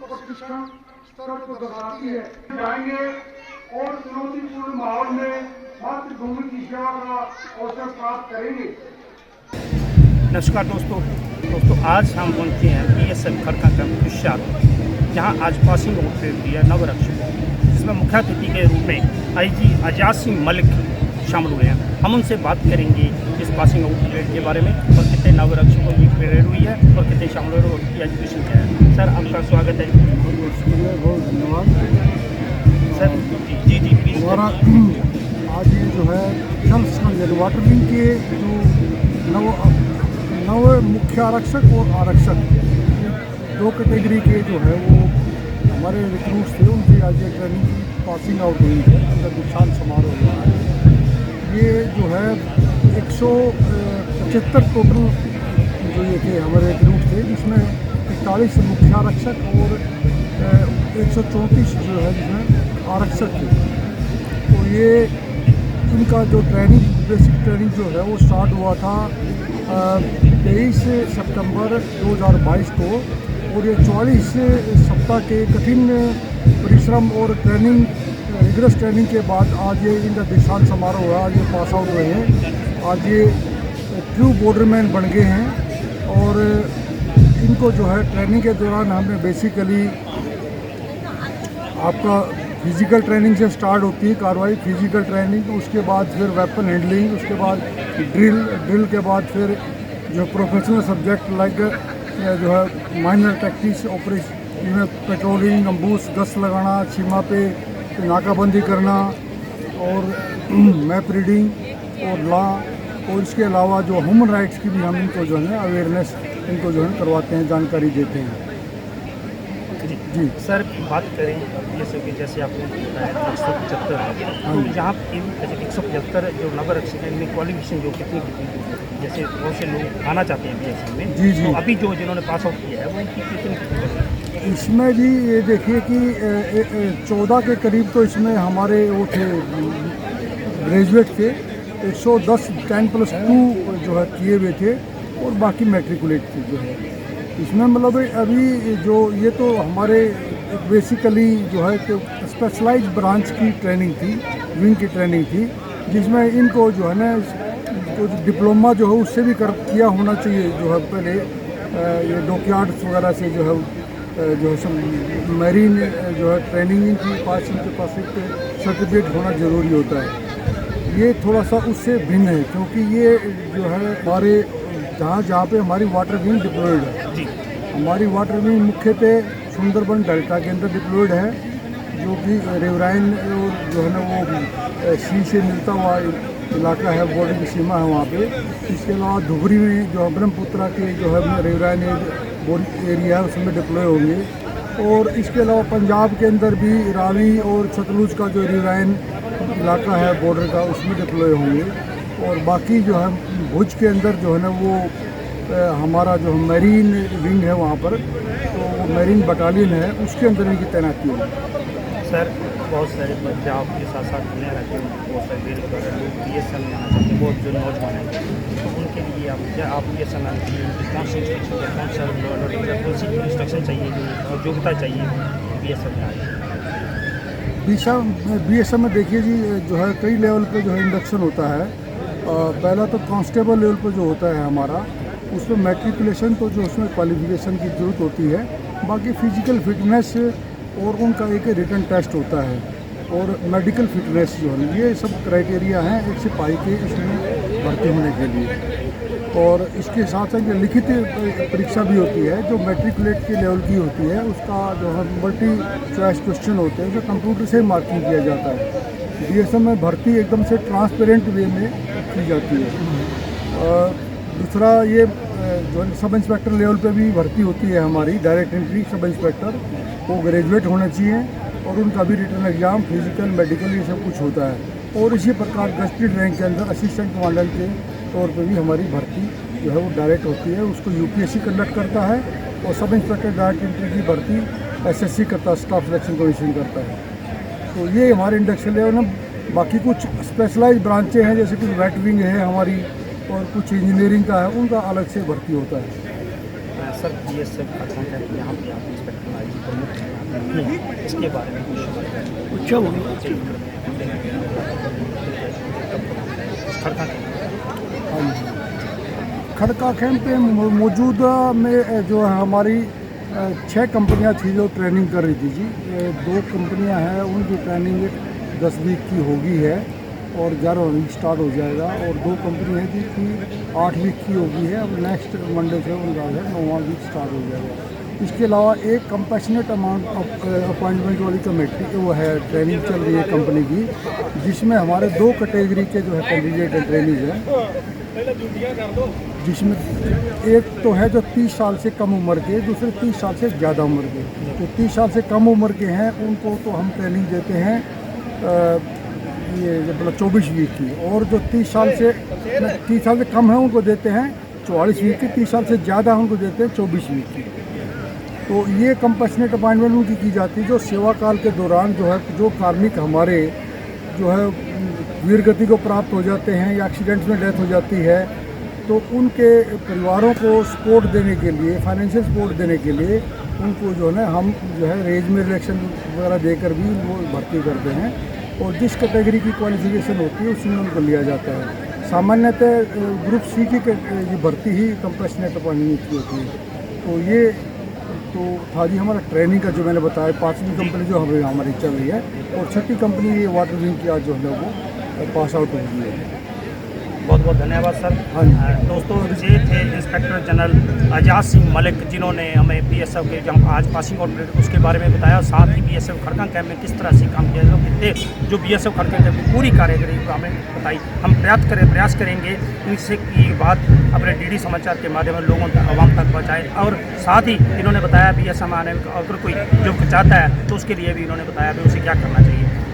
प्रशिक्षण स्तर को दर्शाती है। जाएंगे और चुनौतीपूर्ण माहौल में मातृभूमि की सेवा का अवसर प्राप्त करेंगे। नमस्कार दोस्तों, आज हम पहुंचे हैं BSF खड़का कैंप कुशात, जहां आज पासिंग आउट परेड दिया नवरक्षक, जिसमें मुख्य अतिथि के रूप में IG अजाज सिंह मलिक शामिल हुए हैं। हम उनसे बात करेंगे इस पासिंग आउट परेड के बारे में और कितने नवरक्षकों की परेड हुई है और कितने शामिल हुए और उनकी एजुकेशन क्या है। सर, आपका स्वागत है। बहुत धन्यवाद सर। Ji please. हमारा आज ये जो है जल वाटर विंग के जो नव मुख्य आरक्षक और आरक्षक दो कैटेगरी के जो है वो हमारे रिक्रूट्स थे, उनकी आज एक ट्रेनिंग की पासिंग आउट हुई है, उनका दीक्षांत समारोह हुआ है। ये जो है 175 टोटल जो ये थे हमारे रिक्रूट थे, जिसमें 41 मुख्य आरक्षक और 134 जो है जिसमें आरक्षक थे। तो ये इनका जो ट्रेनिंग बेसिक ट्रेनिंग जो है वो स्टार्ट हुआ था 23 सितंबर 2022 को, और ये 44 सप्ताह के कठिन परिश्रम और ट्रेनिंग रिगरस ट्रेनिंग के बाद आज ये इनका दीक्षांत समारोह हुआ। आज ये पास आउट हुए हैं, आज ये ट्रू बॉर्डरमैन बन गए हैं। और इनको जो है ट्रेनिंग के दौरान हमने बेसिकली आपका फिज़िकल ट्रेनिंग से स्टार्ट होती है कार्रवाई, फिज़िकल ट्रेनिंग, उसके बाद फिर वेपन हैंडलिंग, उसके बाद ड्रिल के बाद फिर जो प्रोफेशनल सब्जेक्ट लाइक जो है माइनर टैक्टिक्स ऑपरेशन, जिसमें पेट्रोलिंग, अम्बूस, गश्त लगाना, सीमा पे नाकाबंदी करना और मैप रीडिंग और लॉ, और इसके अलावा जो ह्यूमन राइट्स की भी हम इनको जो है अवेयरनेस इनको जो है करवाते हैं, जानकारी देते हैं। जी सर, बात करें जैसे आपने बताया 175, तो यहाँ 175 जो नवरक्षक हैं इनमें क्वालिफिकेशन जो कितनी जैसे बहुत से लोग आना चाहते हैं BSF में। जी तो अभी जो जिन्होंने पास आउट किया है वो उनकी कितनी? इसमें जी ये देखिए कि 14 के करीब तो इसमें हमारे वो थे ग्रेजुएट थे, 110 10+2 जो है किए हुए थे और बाकी मैट्रिकुलेट थे जो है इसमें। मतलब अभी जो ये तो हमारे बेसिकली जो है कि स्पेशलाइज्ड ब्रांच की ट्रेनिंग थी, विंग की ट्रेनिंग थी, जिसमें इनको जो है ना कुछ डिप्लोमा जो है उससे भी किया होना चाहिए। जो है पहले ये डॉकयार्ड्स वगैरह से जो है मैरीन जो है ट्रेनिंग इनकी पास, इनके पास एक सर्टिफिकेट होना ज़रूरी होता है। ये थोड़ा सा उससे भिन्न है, क्योंकि ये जो है हमारे जहाँ पे हमारी वाटर विंग डिप्लॉयड है, हमारी वाटर विंग मुख्यतः सुंदरबन डेल्टा के अंदर डिप्लॉयड है, जो कि रिवराइन जो है ना वो सी से मिलता हुआ इलाका है, बॉर्डर की सीमा है वहाँ पे। इसके अलावा धुबरी में जो ब्रह्मपुत्रा के जो है रिवराइन एरिया है उसमें डिप्लॉय होंगे। और इसके अलावा पंजाब के अंदर भी रावी और सतलुज का जो रिवराइन इलाका है बॉर्डर का, उसमें डिप्लॉय होंगे। और बाकी जो है भुज के अंदर जो है ना वो हमारा जो मैरीन विंग है वहाँ पर, तो वो मैरीन बटालियन है, उसके अंदर इनकी तैनाती है। सर, बहुत सारे पंजाब के साथ साथ दुनिया रहते हैं, बहुत सारे बेरोजगार लोग BSF में आना चाहते हैं, बहुत जो नौजवान हैं, तो उनके लिए आप BSF में आने के लिए कौन सी इंस्ट्रक्शन चाहिए, जो योग्यता चाहिए BSF में आने? BSF में देखिए जी जो है कई लेवल पे जो है इंडक्शन होता है। पहला तो कांस्टेबल लेवल पर जो होता है हमारा, उसमें मैट्रिकुलेशन तो जो उसमें क्वालिफिकेशन की ज़रूरत होती है, बाकी फ़िज़िकल फिटनेस और उनका एक रिटन टेस्ट होता है, और मेडिकल फिटनेस जो है ये सब क्राइटेरिया हैं एक सिपाही के इसमें भर्ती होने के लिए। और इसके साथ साथ लिखित परीक्षा भी होती है जो मैट्रिकुलेट के लेवल की होती है, उसका जो है मल्टी चॉइस क्वेश्चन होते हैं जो कंप्यूटर से मार्किंग किया जाता है। BSF में भर्ती एकदम से ट्रांसपेरेंट वे में की जाती है। दूसरा ये जो सब इंस्पेक्टर लेवल पे भी भर्ती होती है हमारी, डायरेक्ट एंट्री सब इंस्पेक्टर, वो ग्रेजुएट होने चाहिए और उनका भी रिटर्न एग्ज़ाम, फिजिकल, मेडिकल ये सब कुछ होता है। और इसी प्रकार गस्टेड रैंक के अंदर असिस्टेंट कमांडेंट के तौर पे भी हमारी भर्ती जो है वो डायरेक्ट होती है, उसको UPSC कंडक्ट करता है। और सब इंस्पेक्टर डायरेक्ट एंट्री की भर्ती SSC करता है, स्टाफ सिलेक्शन कमीशन करता है। तो ये हमारे इंडक्शन लेवल में। बाकी कुछ स्पेशलाइज्ड ब्रांचें हैं, जैसे कुछ वेट विंग है हमारी और कुछ इंजीनियरिंग का है, उनका अलग से भर्ती होता है। सर BSF खड़का कैंप यहाँ पे आप इंस्पेक्टर IG प्रमुख हैं, यहाँ पे हैं, इसके बारे में कुछ अच्छा हो खड़का कैंप। हाँ जी, खड़का कैंप पे मौजूदा में जो है हमारी 6 कंपनियां थी जो ट्रेनिंग कर रही थी जी। 2 कंपनियां हैं, उनकी ट्रेनिंग 10 वीक की होगी है और 11 वीक स्टार्ट हो जाएगा, और 2 कंपनियां थी कि 8 वीक की होगी है। अब नेक्स्ट मंडे से उनका है 9वां वीक स्टार्ट हो जाएगा। इसके अलावा एक कंपैशनेट अमाउंट अपॉइंटमेंट वाली कमेटी वो है ट्रेनिंग चल रही है कंपनी की, जिसमें हमारे 2 कैटेगरी के जो है कैंडिडेट एंड ट्रेनिज हैं, जिसमें एक तो है जो 30 साल से कम उम्र के, दूसरे 30 साल से ज़्यादा उम्र के। तो 30 साल से कम उम्र के हैं उनको तो हम ट्रेनिंग देते हैं ये मतलब 24 वीक की, और जो 30 साल से कम है उनको देते हैं 44 वीक की, 30 साल से ज़्यादा उनको देते हैं 24 वीक की। तो ये कंपैशनेट अपॉइंटमेंट उनकी की जाती है जो सेवा काल के दौरान जो है जो कार्मिक हमारे जो है वीर गति को प्राप्त हो जाते हैं या एक्सीडेंट्स में डेथ हो जाती है, तो उनके परिवारों को सपोर्ट देने के लिए, फाइनेंशियल सपोर्ट देने के लिए उनको जो है हम जो है रेज में रिलेक्शन वगैरह देकर भी वो भर्ती करते हैं, और जिस कैटेगरी की क्वालिफिकेशन होती है उसमें उनको लिया जाता है। सामान्यतः ग्रुप C की भर्ती ही कंपैशनेट अपॉइंटमेंट की होती है। तो ये तो था जी हमारा ट्रेनिंग का जो मैंने बताया। 5वीं कंपनी जो हमारी चल रही है, और 6ठी कंपनी ये वाटर विंग की आज जो है वो पास आउट हो गई है। बहुत बहुत धन्यवाद सर। हाँ जी। दोस्तों, ये थे इंस्पेक्टर जनरल एजाज सिंह मलिक, जिन्होंने हमें BSF के जब आज पासिंग आउट उसके बारे में बताया, साथ ही BSF खड़का कैंप में किस तरह से काम किया जाए, जो BSF खड़का कैंप की पूरी कार्यक्रम को हमें बताई। हम प्रयास करेंगे इनसे की बात अपने DD समाचार के माध्यम से लोगों तक, आवाम तक पहुँचाएँ, और साथ ही इन्होंने बताया BSF आने अगर कोई जो चाहता है तो उसके लिए भी इन्होंने बताया भी उसे क्या करना चाहिए।